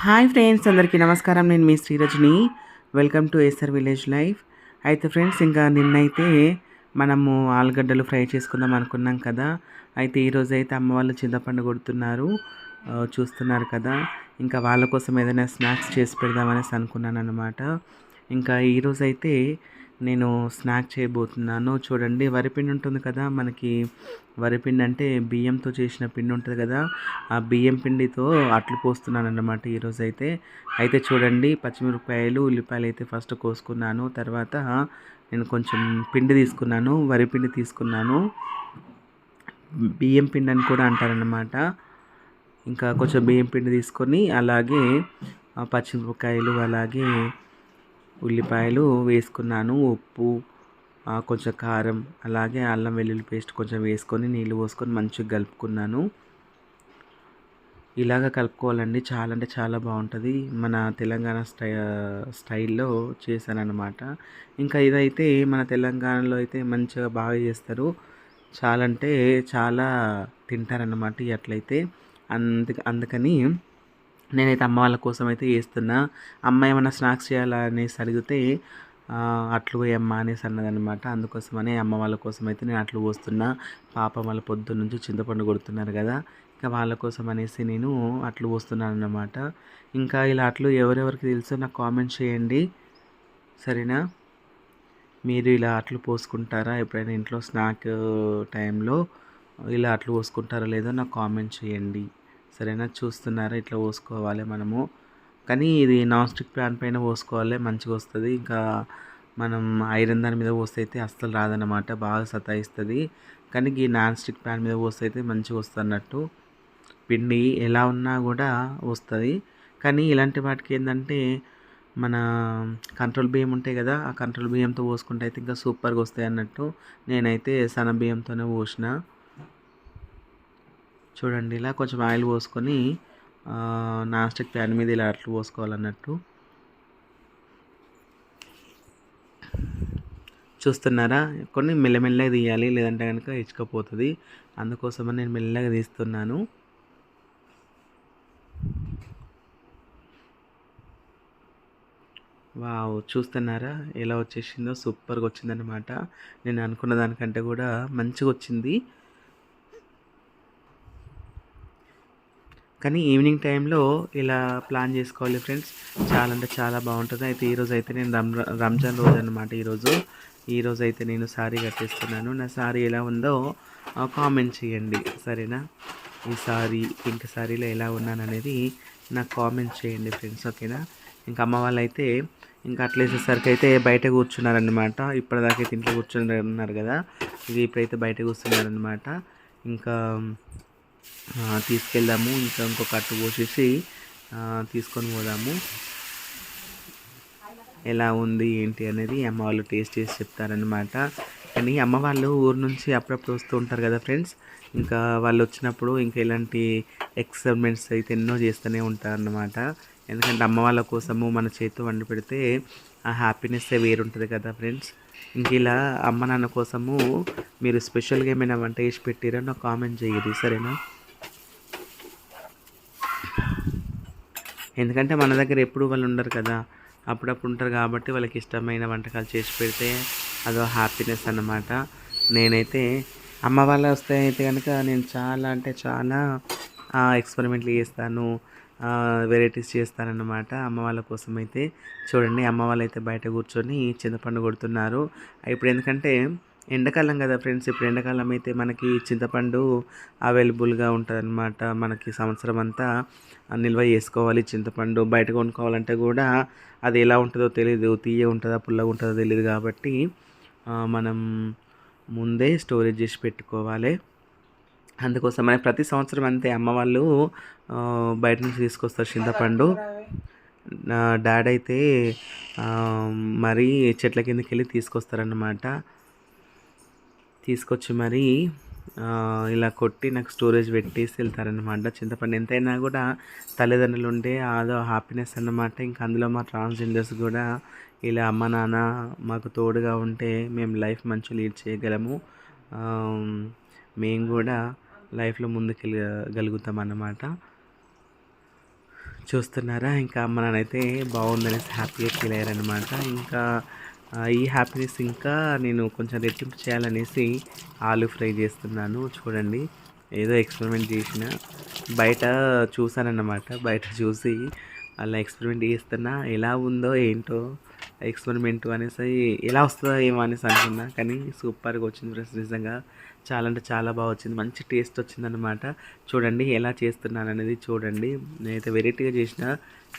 Hi friends, అందరికీ నమస్కారం. నేను మీ Srirajani. Welcome to SR village life. అయితే ఫ్రెండ్స్, ఇంకా నిన్నైతే మనము ఆలుగడ్డలు ఫ్రై చేసుకుందాం అనుకున్నాం కదా. అయితే ఈరోజైతే అమ్మ వాళ్ళు చింతపండు కొడుతున్నారు, చూస్తున్నారు కదా. ఇంకా వాళ్ళ కోసం ఏదైనా స్నాక్స్ చేసి పెడదామనేసి అనుకున్నాను అనమాట. ఇంకా ఈరోజైతే నేను స్నాక్ చేయబోతున్నాను. చూడండి, వరిపిండి ఉంటుంది కదా మనకి. వరిపిండి అంటే బియ్యంతో చేసిన పిండి ఉంటుంది కదా, ఆ బియ్యం పిండితో అట్లు పోస్తున్నాను అన్నమాట ఈరోజైతే. అయితే చూడండి, పచ్చిమిరపకాయలు ఉల్లిపాయలు అయితే ఫస్ట్ కోసుకున్నాను. తర్వాత నేను కొంచెం పిండి తీసుకున్నాను, వరిపిండి తీసుకున్నాను. బియ్యం పిండి అని కూడా అంటారన్నమాట. ఇంకా కొంచెం బియ్యం పిండి తీసుకొని అలాగే పచ్చిమిరపకాయలు అలాగే ఉల్లిపాయలు వేసుకున్నాను. ఉప్పు, కొంచెం కారం, అలాగే అల్లం వెల్లుల్లి పేస్ట్ కొంచెం వేసుకొని నీళ్ళు పోసుకొని మంచిగా కలుపుకున్నాను. ఇలాగ కలుపుకోవాలండి, చాలా అంటే చాలా బాగుంటుంది. మన తెలంగాణ స్టైల్లో చేశానన్నమాట. ఇంకా ఇదైతే మన తెలంగాణలో అయితే మంచిగా బాగా చేస్తారు. చాలా అంటే చాలా తింటారన్నమాట అట్లయితే. అందుకని నేనైతే అమ్మ వాళ్ళ కోసం అయితే చేస్తున్నా. అమ్మ ఏమైనా స్నాక్స్ చేయాలనేసి అడిగితే అట్లు వేయమ్మా అనేసి అన్నదనమాట. అందుకోసమని అమ్మ వాళ్ళ కోసం అయితే నేను అట్లు పోస్తున్నా. పాప వాళ్ళ పొద్దున్న నుంచి చింతపండు కొడుతున్నారు కదా, ఇంకా వాళ్ళ కోసం అనేసి నేను అట్లు పోస్తున్నాను అన్నమాట. ఇంకా ఇలా అట్లు ఎవరెవరికి తెలుసో నాకు కామెంట్ చేయండి, సరేనా. మీరు ఇలా అట్లు పోసుకుంటారా ఎప్పుడైనా ఇంట్లో స్నాక్ టైంలో? ఇలా అట్లు పోసుకుంటారో లేదో నాకు కామెంట్ చేయండి, సరేనా. చూస్తున్నారా, ఇట్లా పోసుకోవాలి మనము. కానీ ఇది నాన్ స్టిక్ ప్యాన్ పైన పోసుకోవాలి, మంచిగా వస్తుంది. ఇంకా మనం ఐరన్ దాని మీద పోస్తే అయితే అస్సలు రాదన్నమాట, బాగా సతాయిస్తుంది. కానీ ఈ నాన్ స్టిక్ ప్యాన్ మీద పోస్తే అయితే మంచిగా వస్తుంది అన్నట్టు. పిండి ఎలా ఉన్నా కూడా వస్తుంది. కానీ ఇలాంటి వాటికి ఏంటంటే మన కంట్రోల్ బియ్యం ఉంటాయి కదా, ఆ కంట్రోల్ బియ్యంతో పోసుకుంటే అయితే ఇంకా సూపర్గా వస్తాయి అన్నట్టు. నేనైతే సన్న బియ్యంతోనే పోసిన. చూడండి, ఇలా కొంచెం ఆయిల్ పోసుకొని నాన్ స్టిక్ ప్యాన్ మీద ఇలా అట్లు పోసుకోవాలన్నట్టు. చూస్తున్నారా, కొన్ని మెల్లమెల్లగా తీయాలి, లేదంటే కనుక ఇచ్చుకపోతుంది. అందుకోసమని నేను మెల్లగా తీస్తున్నాను. వావ్, చూస్తున్నారా ఎలా వచ్చేసిందో, సూపర్గా వచ్చిందనమాట. నేను అనుకున్న దానికంటే కూడా మంచిగా వచ్చింది. కానీ ఈవినింగ్ టైంలో ఇలా ప్లాన్ చేసుకోవాలి ఫ్రెండ్స్, చాలా అంటే చాలా బాగుంటుంది. అయితే ఈరోజు అయితే నేను రంజాన్ రోజు అనమాట. ఈరోజు అయితే నేను శారీ కట్టేస్తున్నాను. నా శారీ ఎలా ఉందో కామెంట్ చేయండి, సరేనా. ఈ శారీ పింక్ శారీలో ఎలా ఉన్నాను అనేది నాకు కామెంట్ చేయండి ఫ్రెండ్స్, ఓకేనా. ఇంకా అమ్మ వాళ్ళు అయితే ఇంకా అట్లేసేసరికి అయితే బయట కూర్చున్నారనమాట. ఇప్పటిదాకా అయితే ఇంట్లో కూర్చున్నారు కదా, ఇది ఇప్పుడైతే బయట కూర్చున్నారనమాట. ఇంకా తీసుకెళ్దాము, ఇంకా ఇంకొక అట్టు పోసేసి తీసుకొని పోదాము. ఎలా ఉంది ఏంటి అనేది అమ్మ వాళ్ళు టేస్ట్ చేసి చెప్తారనమాట. కానీ అమ్మ వాళ్ళు ఊరు నుంచి అప్పుడప్పుడు వస్తూ ఉంటారు కదా ఫ్రెండ్స్. ఇంకా వాళ్ళు వచ్చినప్పుడు ఇంకా ఇలాంటి ఎక్స్పెరిమెంట్స్ అయితే ఎన్నో చేస్తూనే ఉంటారన్నమాట. ఎందుకంటే అమ్మ వాళ్ళ కోసము మన చేతితో వండి పెడితే ఆ హ్యాపీనెస్సే వేరుంటుంది కదా ఫ్రెండ్స్. ఇంక ఇలా అమ్మ నాన్న కోసము మీరు స్పెషల్గా ఏమైనా వంట చేసి పెట్టిరో నాకు కామెంట్ చేయరు, సరేనా. ఎందుకంటే మన దగ్గర ఎప్పుడు వాళ్ళు ఉండరు కదా, అప్పుడప్పుడు ఉంటారు కాబట్టి వాళ్ళకి ఇష్టమైన వంటకాలు చేసి పెడితే అదో హ్యాపీనెస్ అన్నమాట. నేనైతే అమ్మ వాళ్ళ వస్తే అయితే కనుక నేను చాలా అంటే చాలా ఎక్స్పెరిమెంట్లు చేస్తాను, వెరైటీస్ చేస్తానన్నమాట అమ్మ వాళ్ళ కోసం అయితే. చూడండి, అమ్మ వాళ్ళు అయితే బయట కూర్చొని చింతపండు కొడుతున్నారు. ఇప్పుడు ఎందుకంటే ఎండాకాలం కదా ఫ్రెండ్స్, ఇప్పుడు ఎండాకాలం అయితే మనకి చింతపండు అవైలబుల్గా ఉంటుంది అనమాట. మనకి సంవత్సరం అంతా నిల్వ చేసుకోవాలి చింతపండు. బయట కొనుక్కోవాలంటే కూడా అది ఎలా ఉంటుందో తెలియదు, తీయ ఉంటుందా పుల్లగా ఉంటుందో తెలియదు. కాబట్టి మనం ముందే స్టోరేజ్ చేసి పెట్టుకోవాలి. అందుకోసం మనకి ప్రతి సంవత్సరం అంతే అమ్మ వాళ్ళు బయట నుంచి తీసుకొస్తారు చింతపండు. నా డాడీ అయితే మరీ చెట్ల కిందకి వెళ్ళి తీసుకొస్తారన్నమాట. తీసుకొచ్చి మరీ ఇలా కొట్టి నాకు స్టోరేజ్ పెట్టేసి వెళ్తారనమాట. చింతపండు ఎంతైనా కూడా తల్లిదండ్రులు ఉంటే అదో హ్యాపీనెస్ అన్నమాట. ఇంకా అందులో మా ట్రాన్స్జెండర్స్ కూడా ఇలా అమ్మ నాన్న మాకు తోడుగా ఉంటే మేము లైఫ్ మంచిగా లీడ్ చేయగలము, మేము కూడా లైఫ్లో ముందుకెళ్ళగలుగుతాం అన్నమాట. చూస్తున్నారా? ఇంకా అమ్మ నాన్నైతే బాగుందనేసి హ్యాపీగా ఫీల్ అయ్యారనమాట. ఇంకా ఈ హ్యాపీనెస్ ఇంకా నేను కొంచెం రెట్టింపు చేయాలనేసి ఆలు ఫ్రై చేస్తున్నాను. చూడండి, ఏదో ఎక్స్పెరిమెంట్ చేసిన బయట చూసానన్నమాట. బయట చూసి అలా ఎక్స్పెరిమెంట్ చేస్తున్నా, ఎలా ఉందో ఏంటో ఎక్స్పెరిమెంట్ అనేసి, ఎలా వస్తుందో ఏమో అనేసి అనుకున్నా. కానీ సూపర్గా వచ్చింది ఫ్రెండ్స్. నిజంగా చాలా అంటే చాలా బాగా వచ్చింది. మంచి టేస్ట్ వచ్చిందనమాట. చూడండి ఎలా చేస్తున్నాను అనేది చూడండి. నేనైతే వెరైటీగా చేసిన.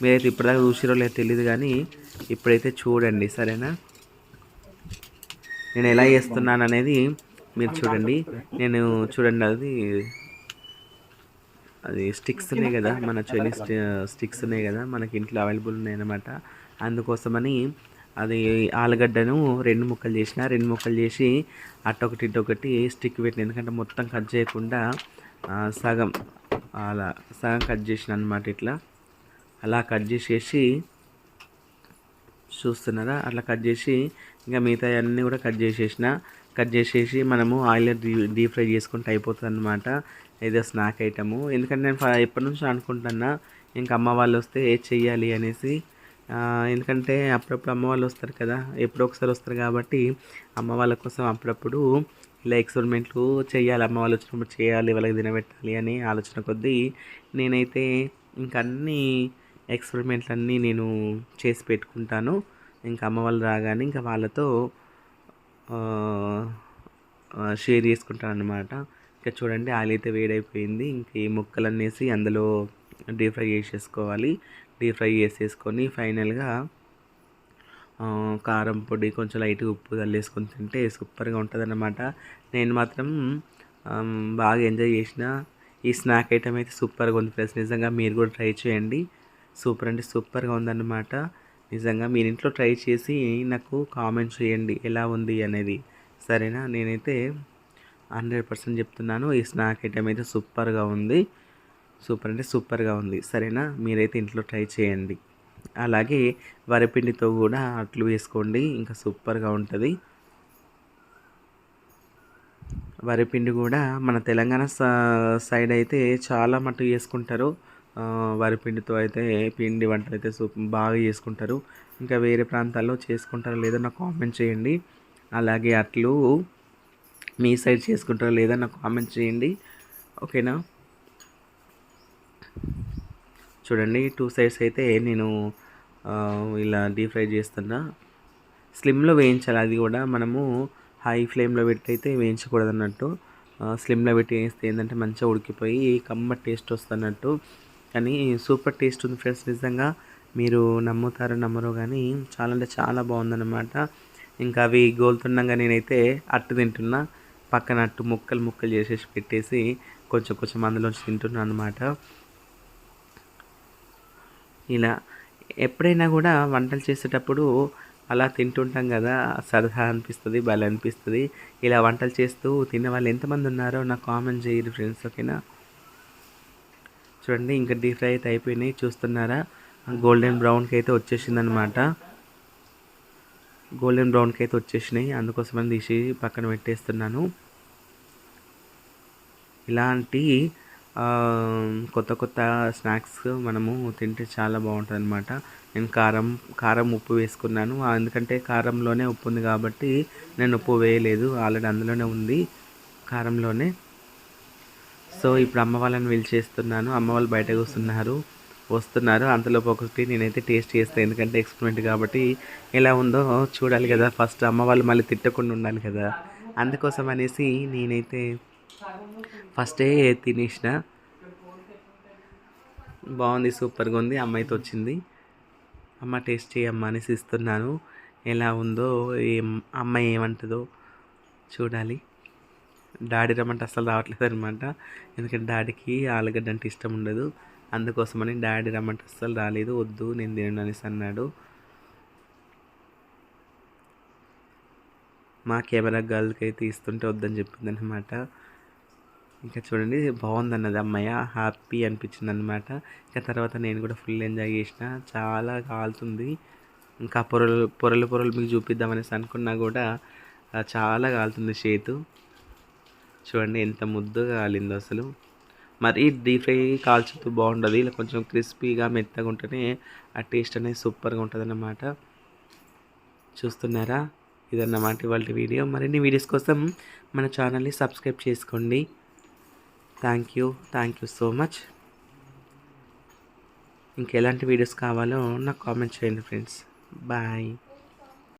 మీరైతే ఇప్పటిదాకా చూసిరో లేదో తెలియదు, కానీ ఇప్పుడైతే చూడండి సరేనా. నేను ఎలా చేస్తున్నాను అనేది మీరు చూడండి. నేను చూడండి, అది స్టిక్స్ ఉన్నాయి కదా, మన చైనీస్ స్టిక్స్ ఉన్నాయి కదా మనకి ఇంట్లో అవైలబుల్ ఉన్నాయి అన్నమాట. అందుకోసమని అది ఆలుగడ్డను 2 ముక్కలు చేసిన. 2 ముక్కలు చేసి అటొకటి ఇటొకటి స్టిక్ పెట్టిన. ఎందుకంటే మొత్తం కట్ చేయకుండా సగం అలా సగం కట్ చేసిన అనమాట. ఇట్లా అలా కట్ చేసేసి చూస్తున్నారా, అట్లా కట్ చేసి ఇంకా మిగతా అన్నీ కూడా కట్ చేసేసి మనము ఆయిల్ డీప్ ఫ్రై చేసుకుంటే అయిపోతుంది అనమాట. ఏదో స్నాక్ ఐటము. ఎందుకంటే నేను ఎప్పటి నుంచో అనుకుంటున్నా ఇంకా అమ్మ వాళ్ళు వస్తే చెయ్యాలి అనేసి. ఎందుకంటే అప్పుడప్పుడు అమ్మ వాళ్ళు వస్తారు కదా, ఎప్పుడో ఒకసారి వస్తారు కాబట్టి అమ్మ వాళ్ళ కోసం అప్పుడప్పుడు ఇలా ఎక్స్పెరిమెంట్లు చేయాలి, అమ్మ వాళ్ళు వచ్చినప్పుడు చేయాలి, వాళ్ళకి తినబెట్టాలి అని ఆలోచన కొద్దీ నేనైతే ఇంక అన్నీ ఎక్స్పెరిమెంట్లన్నీ నేను చేసి పెట్టుకుంటాను. ఇంకా అమ్మ వాళ్ళు రాగానే ఇంకా వాళ్ళతో షేర్ చేసుకుంటాను అనమాట. ఇంకా చూడండి, ఆయిల్ అయితే వేడైపోయింది. ఇంక ఈ ముక్కలనేసి అందులో డీప్ ఫ్రై చేసేసుకోవాలి. డీప్ ఫ్రై చేసేసుకొని ఫైనల్గా కారం పొడి, కొంచెం లైట్గా ఉప్పు చల్లేసుకొని తింటే సూపర్గా ఉంటుంది అన్నమాట. నేను మాత్రం బాగా ఎంజాయ్ చేసిన. ఈ స్నాక్ ఐటమ్ అయితే సూపర్గా ఉంది ఫ్రెండ్స్. నిజంగా మీరు కూడా ట్రై చేయండి. సూపర్ అంటే సూపర్గా ఉందన్నమాట. నిజంగా మీరు ఇంట్లో ట్రై చేసి నాకు కామెంట్ చేయండి ఎలా ఉంది అనేది, సరేనా. నేనైతే 100% చెప్తున్నాను, ఈ స్నాక్ ఐటమ్ అయితే సూపర్గా ఉంది. సూపర్ అంటే సూపర్గా ఉంది, సరేనా. మీరైతే ఇంట్లో ట్రై చేయండి. అలాగే వరిపిండితో కూడా అట్లు వేసుకోండి, ఇంకా సూపర్గా ఉంటుంది. వరిపిండి కూడా మన తెలంగాణ సైడ్ అయితే చాలా మట్టుకు చేసుకుంటారు. వరిపిండితో అయితే పిండి వంటలు అయితే బాగా చేసుకుంటారు. ఇంకా వేరే ప్రాంతాల్లో చేసుకుంటారో లేదో నాకు కామెంట్ చేయండి. అలాగే అట్లు మీ సైడ్ చేసుకుంటారో లేదో నాకు కామెంట్ చేయండి, ఓకేనా. చూడండి, 2 సైడ్స్ అయితే నేను ఇలా డీప్ ఫ్రై చేస్తున్నా. స్లిమ్లో వేయించాలి, అది కూడా మనము హై ఫ్లేమ్లో పెట్టి అయితే వేయించకూడదు అన్నట్టు. స్లిమ్లో పెట్టి వేస్తే ఏంటంటే మంచిగా ఉడికిపోయి కమ్మటి టేస్ట్ వస్తున్నట్టు. కానీ సూపర్ టేస్ట్ ఉంది ఫ్రెండ్స్. నిజంగా మీరు నమ్ముతారో నమ్మరో కానీ చాలా అంటే చాలా బాగుందన్నమాట. ఇంకా అవి గోలుతుండగా నేనైతే అట్టు తింటున్నా. పక్కన అట్టు ముక్కలు ముక్కలు చేసేసి పెట్టేసి కొంచెం కొంచెం అందులోంచి తింటున్నాను అనమాట. ఇలా ఎప్పుడైనా కూడా వంటలు చేసేటప్పుడు అలా తింటుంటాం కదా, సరదా అనిపిస్తుంది, భలే అనిపిస్తుంది. ఇలా వంటలు చేస్తూ తినే వాళ్ళు ఎంతమంది ఉన్నారో నాకు కామెంట్ చేయరు ఫ్రెండ్స్, ఓకేనా. చూడండి, ఇంకా డీప్ ఫ్రై అయితే అయిపోయినాయి. చూస్తున్నారా, గోల్డెన్ బ్రౌన్కి అయితే వచ్చేసింది అనమాట. గోల్డెన్ బ్రౌన్కి అయితే వచ్చేసినాయి, అందుకోసమని తీసి పక్కన పెట్టేస్తున్నాను. ఇలాంటి కొత్త కొత్త స్నాక్స్ మనము తింటే చాలా బాగుంటుంది అనమాట. నేను కారం ఉప్పు వేసుకున్నాను, ఎందుకంటే కారంలోనే ఉప్పు ఉంది కాబట్టి నేను ఉప్పు వేయలేదు, ఆల్రెడీ అందులోనే ఉంది కారంలోనే. సో ఇప్పుడు అమ్మ వాళ్ళని పిలిచేస్తున్నాను. అమ్మ వాళ్ళు బయటకు వస్తున్నారు. అంతలోపు ఒకటి నేనైతే టేస్ట్ చేస్తాను, ఎందుకంటే ఎక్స్పెరిమెంట్ కాబట్టి ఎలా ఉందో చూడాలి కదా. ఫస్ట్ అమ్మ వాళ్ళు మళ్ళీ తిట్టకుండా ఉండాలి కదా, అందుకోసం అనేసి నేనైతే ఫస్టే తినేసిన. బాగుంది, సూపర్గా ఉంది. అమ్మ అయితే వచ్చింది. అమ్మ టేస్ట్ చేయమ్మా అనేసి ఇస్తున్నాను. ఎలా ఉందో అమ్మ ఏమంటుందో చూడాలి. డాడీ రమ్మంటే అస్సలు రావట్లేదు అనమాట, ఎందుకంటే డాడీకి ఆలుగడ్డ అంటే ఇష్టం ఉండదు. అందుకోసమని డాడీ రమ్మంటే అస్సలు రాలేదు. వద్దు నేను తినను అనేసి అన్నాడు. మా కెమెరా గర్ల్కి అయితే ఇస్తుంటే వద్దని చెప్పింది అనమాట. ఇంకా చూడండి, బాగుందన్నది అమ్మాయి, హ్యాపీ అనిపించింది అనమాట. ఇంకా తర్వాత నేను కూడా ఫుల్ ఎంజాయ్ చేసిన. చాలా కాలుతుంది. ఇంకా పొరలు మీకు చూపిద్దామనేసి అనుకున్నా కూడా చాలా కాలుతుంది చేతు. చూడండి ఎంత ముద్దుగా కాలిందో అసలు. మరీ డీప్ ఫ్రై కాల్చుతూ బాగుండదు. ఇలా కొంచెం క్రిస్పీగా మెత్తగా ఉంటేనే ఆ టేస్ట్ అనేది సూపర్గా ఉంటుందన్నమాట. చూస్తున్నారా, ఇదన్నమాట ఇవాళ వీడియో. మరిన్ని వీడియోస్ కోసం మన ఛానల్ని సబ్స్క్రైబ్ చేసుకోండి. Thank you so much. ఇంకెలాంటి వీడియోస్ కావాలో నాకు కామెంట్ చేయండి ఫ్రెండ్స్. బాయ్.